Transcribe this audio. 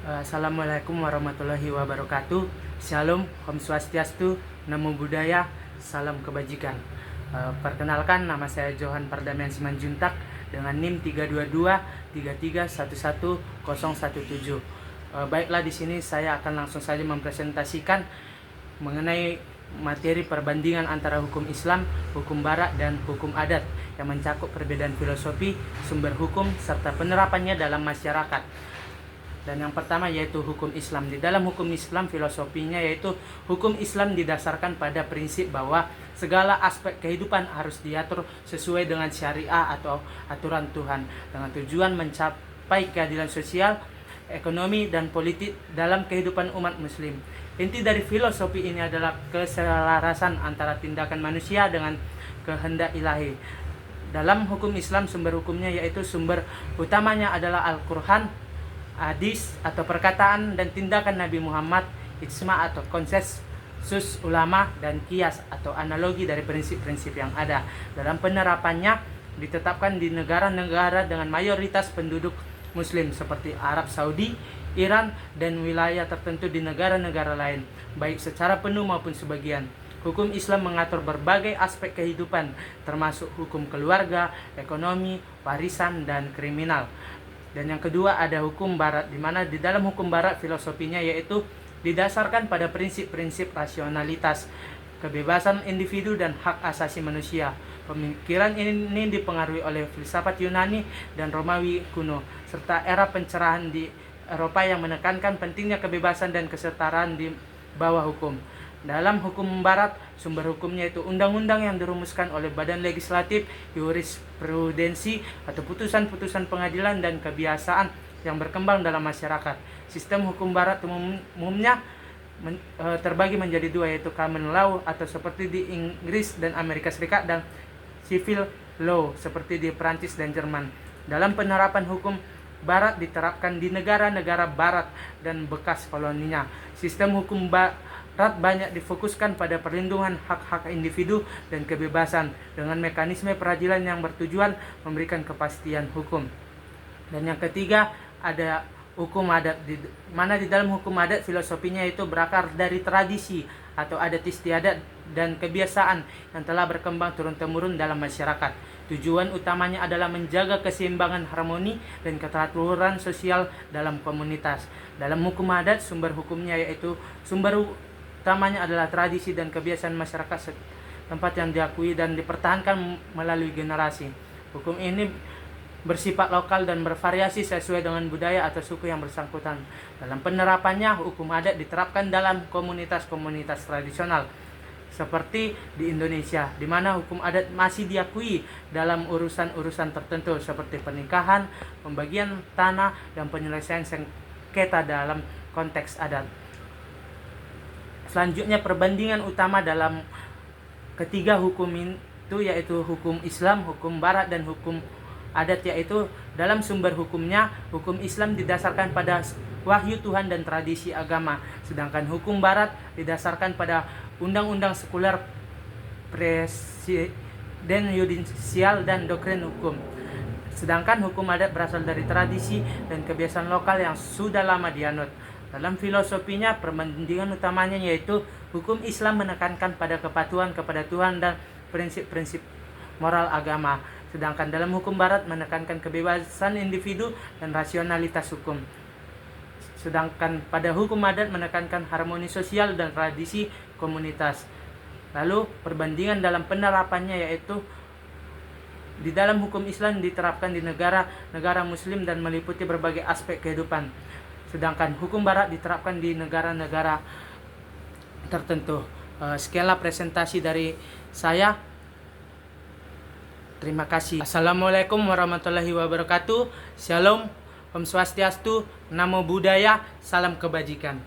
Assalamualaikum warahmatullahi wabarakatuh. Shalom, Om Swastiastu, Namo Buddhaya, salam kebajikan. Perkenalkan, nama saya Johan Pardamian Simanjuntak dengan NIM 322-3311-017. Baiklah, di sini saya akan langsung saja mempresentasikan mengenai materi perbandingan antara hukum Islam, hukum Barat, dan hukum adat yang mencakup perbedaan filosofi, sumber hukum, serta penerapannya dalam masyarakat. Dan yang pertama yaitu hukum Islam. Di dalam hukum Islam, filosofinya yaitu hukum Islam didasarkan pada prinsip bahwa segala aspek kehidupan harus diatur sesuai dengan syariah atau aturan Tuhan, dengan tujuan mencapai keadilan sosial, ekonomi, dan politik dalam kehidupan umat muslim. Inti dari filosofi ini adalah keselarasan antara tindakan manusia dengan kehendak ilahi. Dalam hukum Islam, sumber hukumnya yaitu sumber utamanya adalah Al-Quran, hadis atau perkataan dan tindakan Nabi Muhammad, ijma atau konsensus ulama, dan kias atau analogi dari prinsip-prinsip yang ada. Dalam penerapannya ditetapkan di negara-negara dengan mayoritas penduduk muslim seperti Arab Saudi, Iran, dan wilayah tertentu di negara-negara lain, baik secara penuh maupun sebagian. Hukum Islam mengatur berbagai aspek kehidupan, termasuk hukum keluarga, ekonomi, warisan, dan kriminal. Dan yang kedua ada hukum Barat, di mana di dalam hukum Barat filosofinya yaitu didasarkan pada prinsip-prinsip rasionalitas, kebebasan individu, dan hak asasi manusia. Pemikiran ini dipengaruhi oleh filsafat Yunani dan Romawi kuno, serta era pencerahan di Eropa yang menekankan pentingnya kebebasan dan kesetaraan di bawah hukum. Dalam hukum Barat, sumber hukumnya itu undang-undang yang dirumuskan oleh badan legislatif, jurisprudensi atau putusan-putusan pengadilan, dan kebiasaan yang berkembang dalam masyarakat. Sistem hukum Barat umumnya terbagi menjadi dua, yaitu common law atau seperti di Inggris dan Amerika Serikat, dan civil law seperti di Prancis dan Jerman. Dalam penerapan hukum Barat diterapkan di negara-negara Barat dan bekas koloninya. Sistem hukum Barat banyak difokuskan pada perlindungan hak-hak individu dan kebebasan dengan mekanisme peradilan yang bertujuan memberikan kepastian hukum. Dan yang ketiga ada hukum adat, di mana di dalam hukum adat filosofinya itu berakar dari tradisi atau adat istiadat dan kebiasaan yang telah berkembang turun-temurun dalam masyarakat. Tujuan utamanya adalah menjaga keseimbangan, harmoni, dan keteraturan sosial dalam komunitas. Dalam hukum adat, sumber hukumnya yaitu sumber utamanya adalah tradisi dan kebiasaan masyarakat tempat yang diakui dan dipertahankan melalui generasi. Hukum ini bersifat lokal dan bervariasi sesuai dengan budaya atau suku yang bersangkutan. Dalam penerapannya, hukum adat diterapkan dalam komunitas-komunitas tradisional seperti di Indonesia, di mana hukum adat masih diakui dalam urusan-urusan tertentu seperti pernikahan, pembagian tanah, dan penyelesaian sengketa dalam konteks adat. Selanjutnya, perbandingan utama dalam ketiga hukum itu yaitu hukum Islam, hukum Barat, dan hukum adat, yaitu dalam sumber hukumnya hukum Islam didasarkan pada wahyu Tuhan dan tradisi agama, sedangkan hukum Barat didasarkan pada undang-undang sekuler, presiden yudisial, dan doktrin hukum. Sedangkan hukum adat berasal dari tradisi dan kebiasaan lokal yang sudah lama dianut. Dalam filosofinya, perbandingan utamanya yaitu hukum Islam menekankan pada kepatuhan kepada Tuhan dan prinsip-prinsip moral agama, sedangkan dalam hukum Barat menekankan kebebasan individu dan rasionalitas hukum. Sedangkan pada hukum adat menekankan harmoni sosial dan tradisi komunitas. Lalu perbandingan dalam penerapannya yaitu di dalam hukum Islam diterapkan di negara-negara muslim dan meliputi berbagai aspek kehidupan. Sedangkan hukum Barat diterapkan di negara-negara tertentu. Sekianlah presentasi dari saya. Terima kasih. Assalamualaikum warahmatullahi wabarakatuh. Shalom, Om Swastiastu, Namo Buddhaya, salam kebajikan.